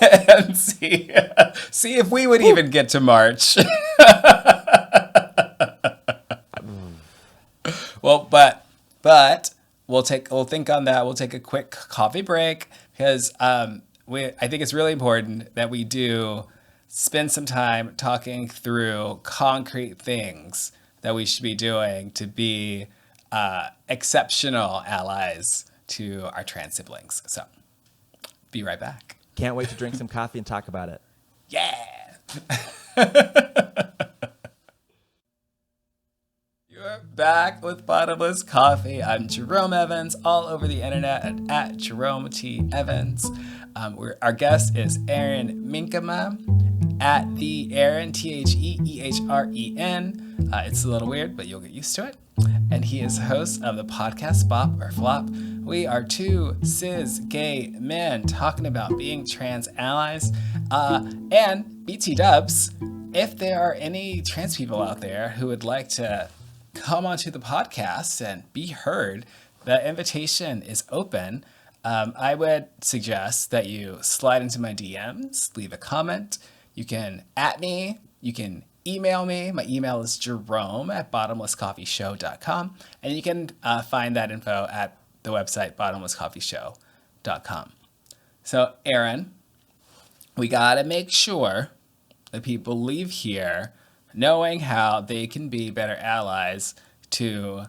A: and see if we would even get to March. Well, but we'll think on that. We'll take a quick coffee break because I think it's really important that we do spend some time talking through concrete things that we should be doing to be exceptional allies to our trans siblings. So, be right back.
B: Can't wait to drink some coffee and talk about it.
A: Yeah. You're back with Bottomless Coffee. I'm Jerome Evans, all over the internet at Jerome T. Evans. Our guest is Ehren Minkema at the Ehren, Theheren. It's a little weird, but you'll get used to it. And he is host of the podcast Bop or Flop. We are two cis-gay men talking about being trans allies. And BT dubs, if there are any trans people out there who would like to come onto the podcast and be heard, the invitation is open. I would suggest that you slide into my DMs, leave a comment. You can @ me, you can email me. My email is jerome@bottomlesscoffeeshow.com. And you can find that info at the website bottomlesscoffeeshow.com. So, Ehren, we got to make sure that people leave here knowing how they can be better allies to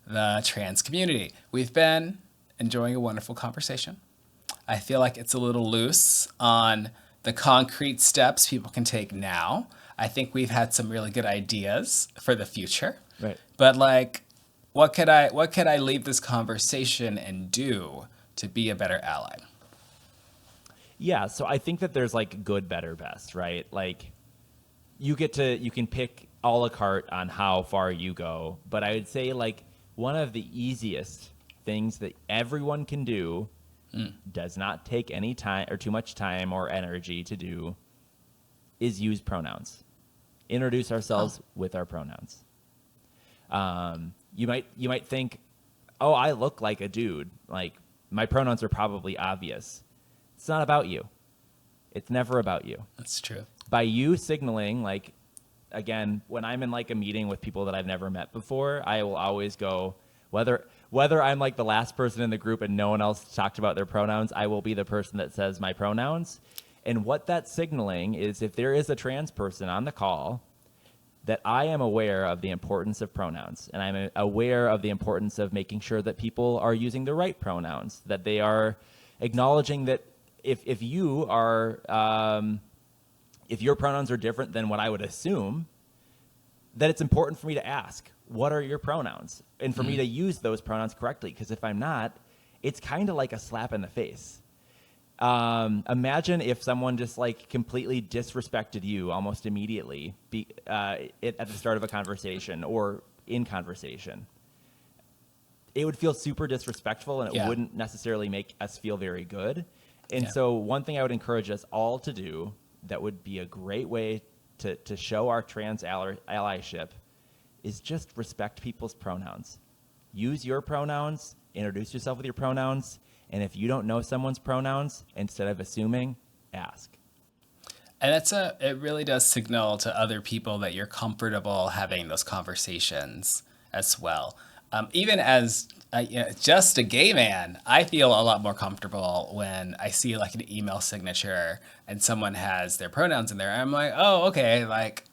A: the trans community. We've been enjoying a wonderful conversation. I feel like it's a little loose on the concrete steps people can take now. I think we've had some really good ideas for the future.
B: Right.
A: But like, what could I leave this conversation and do to be a better ally?
B: Yeah, so I think that there's like good, better, best, right? Like you can pick a la carte on how far you go, but I would say like one of the easiest things that everyone can do does not take any time or too much time or energy to do is use pronouns. Introduce ourselves with our pronouns. You might think, oh, I look like a dude. Like my pronouns are probably obvious. It's not about you. It's never about you.
A: That's true.
B: By you signaling, like, again, when I'm in like a meeting with people that I've never met before, I will always go, whether I'm like the last person in the group and no one else talked about their pronouns, I will be the person that says my pronouns. And what that's signaling is if there is a trans person on the call, that I am aware of the importance of pronouns, and I'm aware of the importance of making sure that people are using the right pronouns, that they are acknowledging that if you are if your pronouns are different than what I would assume, that it's important for me to ask, what are your pronouns? And for me to use those pronouns correctly, because if I'm not, it's kind of like a slap in the face. Imagine if someone just like completely disrespected you almost immediately at the start of a conversation or in conversation. It would feel super disrespectful, and it wouldn't necessarily make us feel very good. And so one thing I would encourage us all to do that would be a great way to show our trans allyship is just respect people's pronouns. Use your pronouns, introduce yourself with your pronouns, and if you don't know someone's pronouns, instead of assuming, ask.
A: And it really does signal to other people that you're comfortable having those conversations as well. Even as just a gay man, I feel a lot more comfortable when I see like an email signature and someone has their pronouns in there. I'm like, oh, okay, like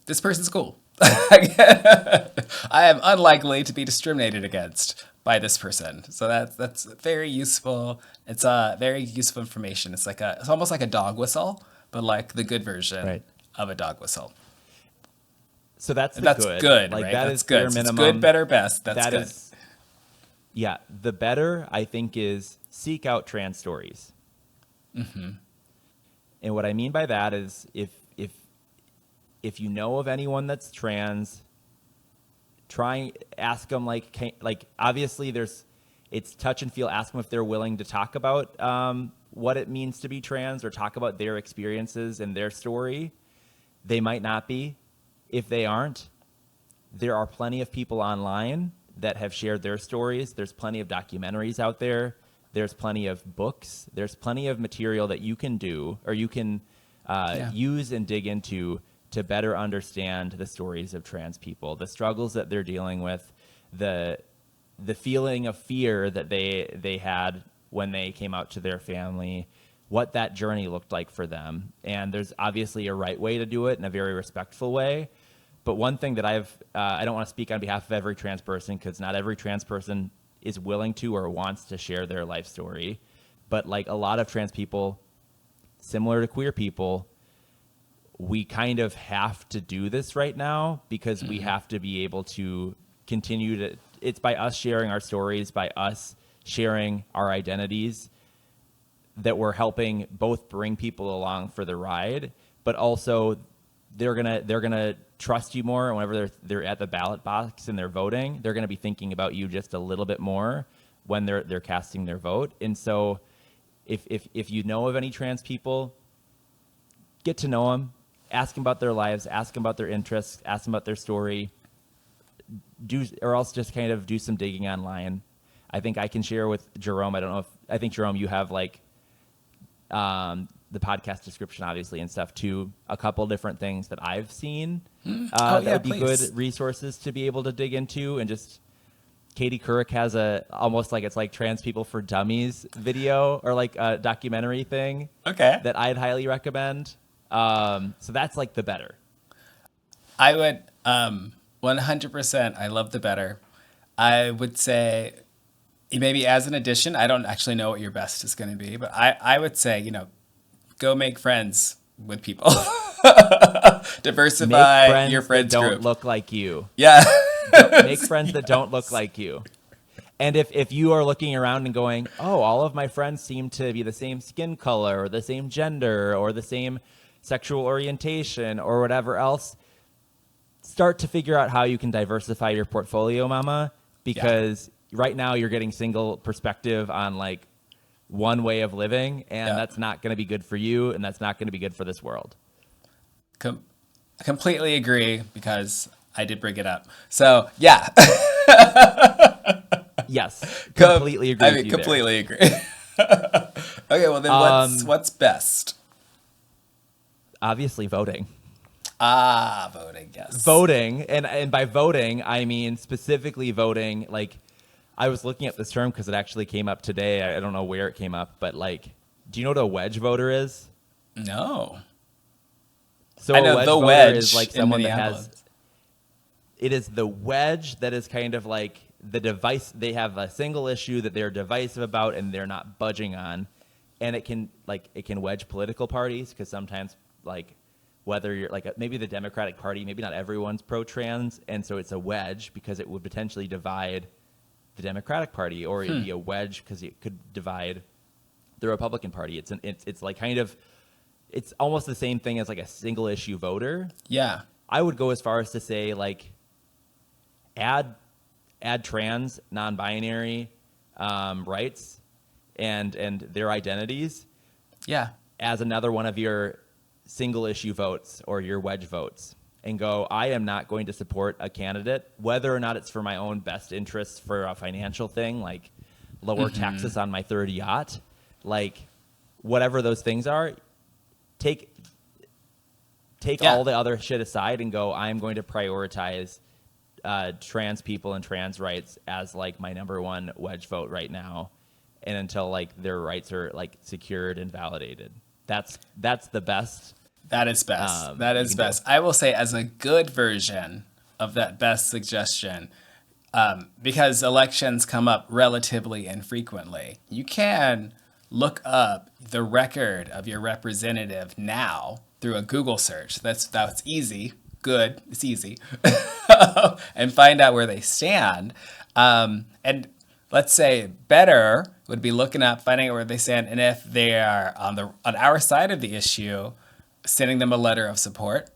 A: this person's cool. I am unlikely to be discriminated against by this person. So that's very useful. It's very useful information. It's almost like a dog whistle, but like the good version of a dog whistle.
B: So that's
A: good. Like
B: right?
A: that's
B: is
A: good.
B: Bare minimum.
A: It's good, better, best. That's good.
B: Yeah, the better I think is seek out trans stories. Mm-hmm. And what I mean by that is if you know of anyone that's trans, ask them like obviously it's touch and feel. Ask them if they're willing to talk about what it means to be trans or talk about their experiences and their story. They might not be. If they aren't, there are plenty of people online that have shared their stories. There's plenty of documentaries out there. There's plenty of books. There's plenty of material that you can do or you can use and dig into to better understand the stories of trans people, the struggles that they're dealing with, the feeling of fear that they had when they came out to their family, what that journey looked like for them. And there's obviously a right way to do it in a very respectful way. But one thing that I don't want to speak on behalf of every trans person, because not every trans person is willing to or wants to share their life story. But like a lot of trans people, similar to queer people, we kind of have to do this right now because we have to be able to continue to, it's by us sharing our stories, by us sharing our identities, that we're helping both bring people along for the ride, but also they're gonna trust you more. And whenever they're at the ballot box and they're voting, they're gonna be thinking about you just a little bit more when they're casting their vote. And so, if you know of any trans people, get to know them, ask them about their lives, ask them about their interests, ask them about their story. Or else just kind of do some digging online. I think I can share with Jerome. I think Jerome, you have like the podcast description, obviously, and stuff too. A couple different things that I've seen that would be good resources to be able to dig into. And just Katie Couric has almost like it's like Trans People for Dummies video or like a documentary thing.
A: Okay.
B: That I'd highly recommend. So that's like the better.
A: I would 100%. I love the better. I would say maybe as an addition, I don't actually know what your best is going to be, but I would say, go make friends with people. Diversify
B: make friends
A: your friends
B: that don't
A: group.
B: look like you.
A: Yeah.
B: Make friends that don't look like you. And if you are looking around and going, oh, all of my friends seem to be the same skin color or the same gender or the same sexual orientation or whatever else, start to figure out how you can diversify your portfolio, mama, because right now you're getting single perspective on like one way of living, and that's not going to be good for you, and that's not going to be good for this world.
A: Completely agree, because I did bring it up. So, yeah.
B: Yes, completely agree.
A: I completely agree. Okay, well then, what's best?
B: Obviously, voting.
A: Voting, yes.
B: Voting, and by voting, I mean specifically voting. Like, I was looking at this term because it actually came up today. I don't know where it came up, but like, do you know what a wedge voter is?
A: No.
B: So
A: I know
B: a wedge
A: the
B: voter
A: wedge
B: is like someone that has. It is the wedge that is kind of like the device. They have a single issue that they're divisive about and they're not budging on, and it can wedge political parties, because sometimes like, whether you're like maybe the Democratic Party, maybe not everyone's pro-trans, and so it's a wedge because it would potentially divide the Democratic Party, or it'd be a wedge because it could divide the Republican Party. It's like kind of, it's almost the same thing as like a single issue voter.
A: Yeah.
B: I would go as far as to say like add trans, non-binary rights and their identities.
A: Yeah.
B: As another one of your single issue votes or your wedge votes, and go, I am not going to support a candidate, whether or not it's for my own best interests for a financial thing, like lower taxes on my third yacht, like whatever those things are, take all the other shit aside and go, I'm going to prioritize trans people and trans rights as like my number one wedge vote right now, and until like their rights are like secured and validated. That's the best.
A: That is best. That is best. I will say, as a good version of that best suggestion, because elections come up relatively infrequently, you can look up the record of your representative now through a Google search. That's easy. Good. It's easy. And find out where they stand. And let's say better would be looking up, finding out where they stand, and if they are on our side of the issue, sending them a letter of support.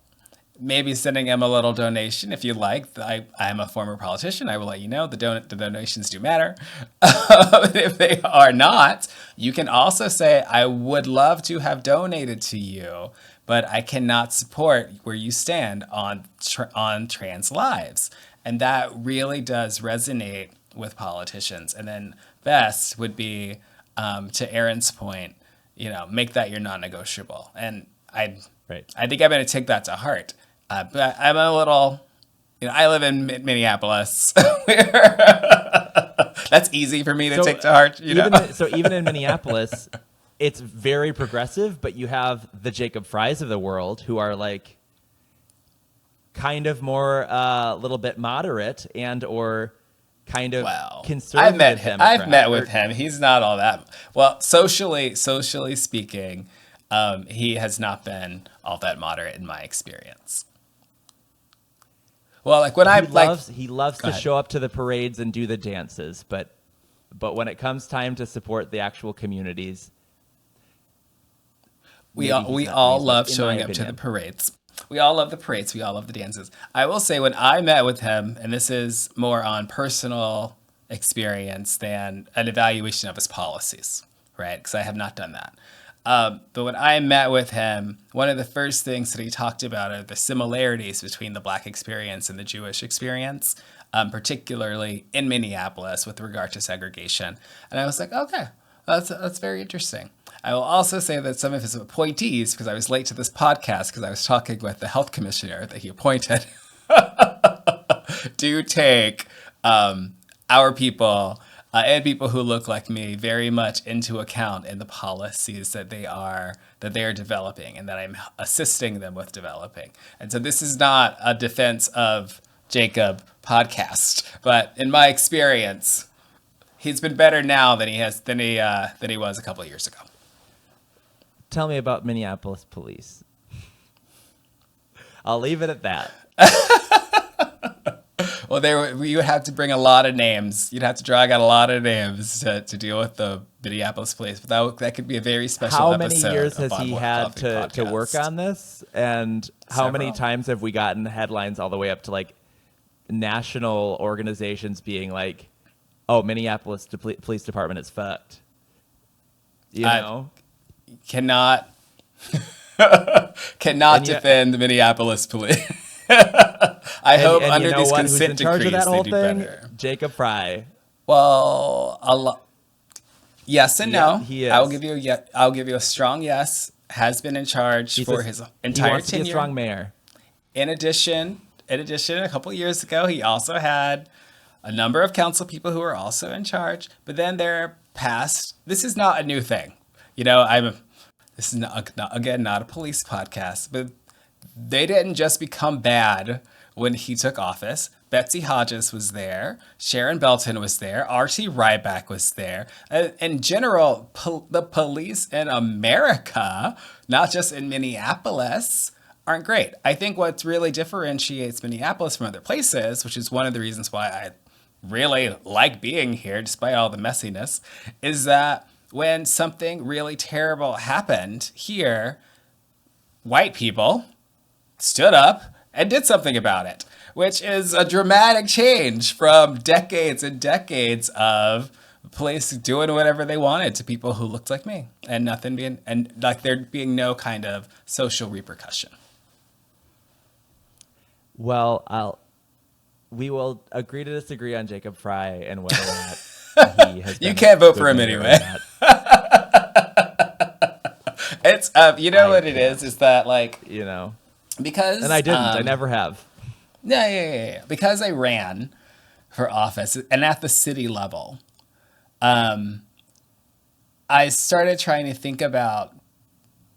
A: maybe sending him a little donation if you like. I'm a former politician. I will let you know the donations do matter. If they are not, you can also say, I would love to have donated to you, but I cannot support where you stand on trans lives. And that really does resonate with politicians. And then best would be, to Ehren's point, make that your non-negotiable. And I think I'm going to take that to heart. But I'm a little, I live in Minneapolis. That's easy for me to take to heart.
B: So even in Minneapolis, it's very progressive, but you have the Jacob Frys of the world who are like kind of more a little bit moderate and or kind of conservative.
A: I've met with him. He's not all that well socially speaking. He has not been all that moderate in my experience. Well, like when
B: he loves to show up to the parades and do the dances, but when it comes time to support the actual communities,
A: we all love showing up to the parades. We all love the parades. We all love the dances. I will say when I met with him, and this is more on personal experience than an evaluation of his policies, right? Because I have not done that. But when I met with him, one of the first things that he talked about are the similarities between the Black experience and the Jewish experience, particularly in Minneapolis with regard to segregation. And I was like, okay, that's very interesting. I will also say that some of his appointees, because I was late to this podcast because I was talking with the health commissioner that he appointed, do take our people and people who look like me very much into account in the policies that they are developing and that I'm assisting them with developing. And so this is not a defense of Jacob podcast, but in my experience, he's been better now than he was a couple of years ago.
B: Tell me about Minneapolis police. I'll leave it at that.
A: Well, you would have to bring a lot of names. You'd have to drag out a lot of names to deal with the Minneapolis police. But that could be a very special episode.
B: How many years has he had to work on this? And how many times have we gotten headlines all the way up to like national organizations being like, oh, Minneapolis Police Department is fucked. You know? Cannot
A: defend the Minneapolis police. I hope under these consent decrees they do better.
B: Jacob Fry.
A: Well, yes and no.
B: He is.
A: I'll give you a strong yes. Has been in charge for his entire
B: he wants
A: tenure.
B: To be a strong mayor.
A: In addition, a couple of years ago, he also had a number of council people who are also in charge. But then they're passed. This is not a new thing. This is not a police podcast, but they didn't just become bad when he took office. Betsy Hodges was there. Sharon Belton was there. R.T. Ryback was there. In general, the police in America, not just in Minneapolis, aren't great. I think what really differentiates Minneapolis from other places, which is one of the reasons why I really like being here, despite all the messiness, is that when something really terrible happened here, white people stood up and did something about it, which is a dramatic change from decades and decades of police doing whatever they wanted to people who looked like me and there being no kind of social repercussion.
B: Well, we will agree to disagree on Jacob Fry and whether or not he has.
A: You can't vote for him anyway. It's what it is that because
B: and I didn't. I never have.
A: Yeah. Because I ran for office and at the city level, I started trying to think about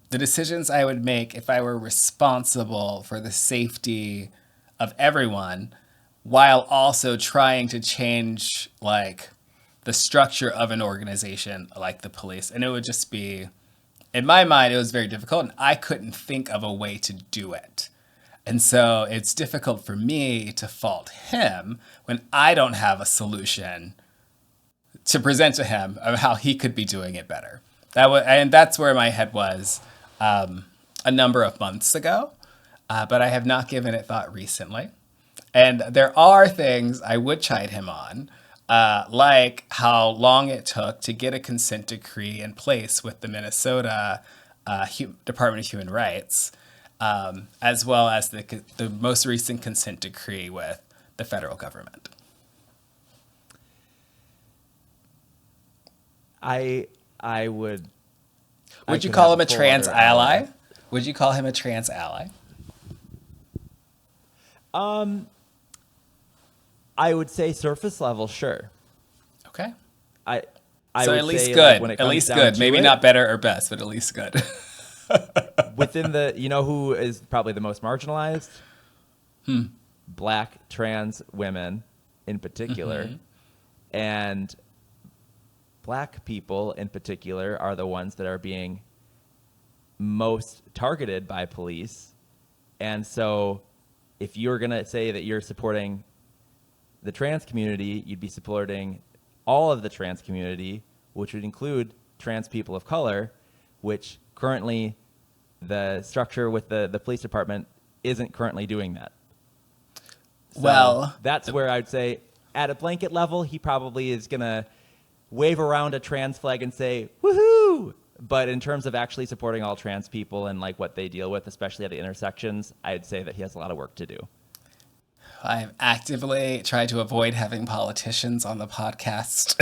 A: the decisions I would make if I were responsible for the safety of everyone, while also trying to change the structure of an organization like the police. And it would just be, in my mind, it was very difficult, and I couldn't think of a way to do it. And so it's difficult for me to fault him when I don't have a solution to present to him of how he could be doing it better. And that's where my head was a number of months ago. but I have not given it thought recently. And there are things I would chide him on, like how long it took to get a consent decree in place with the Minnesota Department of Human Rights, as well as the most recent consent decree with the federal government.
B: I would.
A: Would you call him a trans ally? Would you call him a trans ally?
B: I would say surface level, sure.
A: Okay.
B: I
A: so
B: would
A: at least
B: say,
A: good.
B: Like, when it
A: at
B: comes
A: least
B: down
A: good.
B: to
A: Maybe
B: it,
A: not better or best, but at least good.
B: within the, you know, who is probably the most marginalized? Black trans women in particular. Mm-hmm. And Black people in particular are the ones that are being most targeted by police. And so if you're going to say that you're supporting the trans community, you'd be supporting all of the trans community, which would include trans people of color, which currently the structure with the police department isn't currently doing that. So
A: well,
B: that's where I'd say at a blanket level, he probably is going to wave around a trans flag and say, woohoo! But in terms of actually supporting all trans people and like what they deal with, especially at the intersections, I'd say that he has a lot of work to do.
A: I've actively tried to avoid having politicians on the podcast.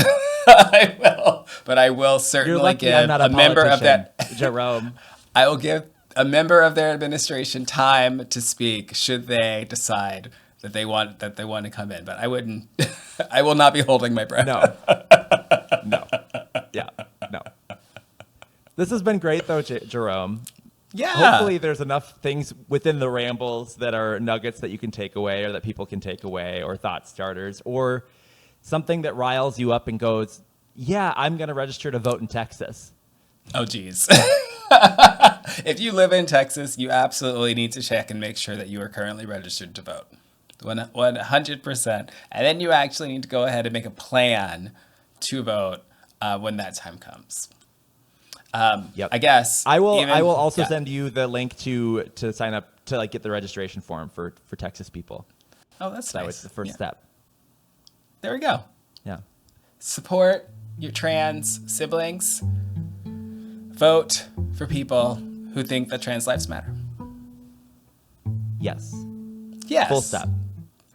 A: I will certainly give a member of that
B: Jerome.
A: I will give a member of their administration time to speak should they decide that they want to come in. But I wouldn't. I will not be holding my breath.
B: No. Yeah. No. This has been great, though, Jerome.
A: Yeah.
B: Hopefully there's enough things within the rambles that are nuggets that you can take away or that people can take away or thought starters or something that riles you up and goes, yeah, I'm going to register to vote in Texas.
A: Oh, geez. If you live in Texas, you absolutely need to check and make sure that you are currently registered to vote. 100%. And then you actually need to go ahead and make a plan to vote when that time comes.
B: Yep.
A: I guess
B: I will also send you the link to sign up to like get the registration form for Texas people.
A: Oh, that's nice.
B: That was the first step.
A: There we go.
B: Yeah.
A: Support your trans siblings. Vote for people who think that trans lives matter.
B: Yes.
A: Yes.
B: Full stop.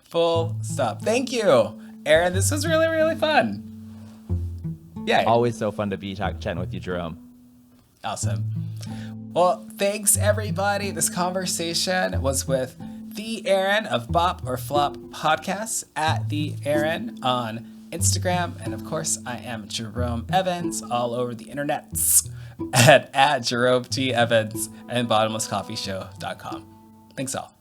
A: Full stop. Thank you, Ehren. This was really, really fun. Yeah.
B: Always so fun to be chatting with you, Jerome.
A: Awesome. Well, thanks, everybody. This conversation was with the Ehren of Bop or Flop Podcasts at the Ehren on Instagram. And of course, I am Jerome Evans all over the internets at Jerome T. Evans and bottomlesscoffeeshow.com. Thanks all.